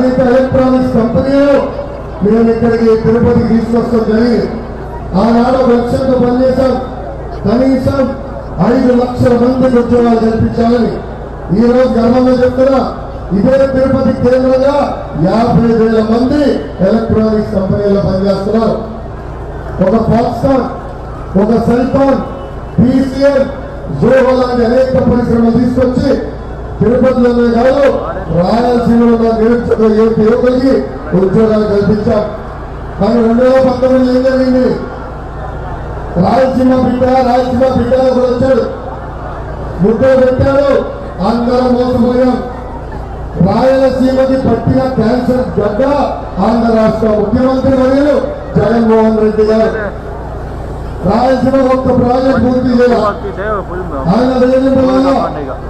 Anitha electronics కంపెనీలో మేము ఇక్కడికి తిరుపతికి తీసుకొస్తాం జరిగింది. ఆనాడు లక్ష్యంతో పనిచేశాం. కనీసం 5 లక్షల మందికి ఉద్యోగాలు కల్పించాలని ఈ రోజు గర్వంగా చెప్తున్నా. ఇదే తిరుపతి కేంద్రంగా 50,000 మంది ఎలక్ట్రానిక్స్ కంపెనీలో పనిచేస్తున్నారు. ఒక ఫాక్స్కాన్, ఒక సెల్ఫోన్, PCL, జోహో లాంటి అనేక పరిశ్రమలు తీసుకొచ్చి తిరుపతిలోనే కాదు రాయలసీమలో ఉన్న నిరుద్యోగ యువకులకి ఉద్యోగాలు కల్పించాం. కానీ 2019 ఏం జరిగింది? రాయలసీమ బిడ్డ కూడా వచ్చాడు, ముద్దలు పెట్టాడు, అందరం మోసపోయాం. రాయలసీమకి పట్టిన క్యాన్సర్ గడ్డ ఆంధ్ర రాష్ట్ర ముఖ్యమంత్రి వర్యులు జగన్మోహన్ రెడ్డి గారు. రాయలసీమ ఒక్క ప్రాజెక్ట్ పూర్తి చేయాలి. ఆయన వేయడం వల్ల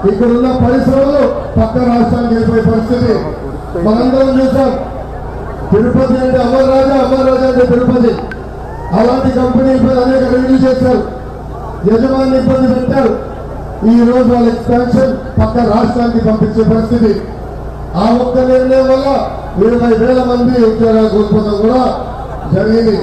ఇక్కడున్న పరిశ్రమలు పక్క రాష్ట్రానికి వెళ్ళిపోయే పరిస్థితి మనందరం చూసాం. తిరుపతి అంటే అమర్ రాజా అంటే తిరుపతి. అలాంటి కంపెనీలపై అనేక రివ్యూ చేశారు, యజమాని ఇబ్బంది పెట్టారు. ఈ రోజు వాళ్ళ ఎక్స్పాన్షన్ పక్క రాష్ట్రానికి పంపించే పరిస్థితి. ఆ ఒక్క నిర్ణయం వల్ల 20,000 మంది ఉద్యోగాలు కోల్పోవడం కూడా జరిగింది.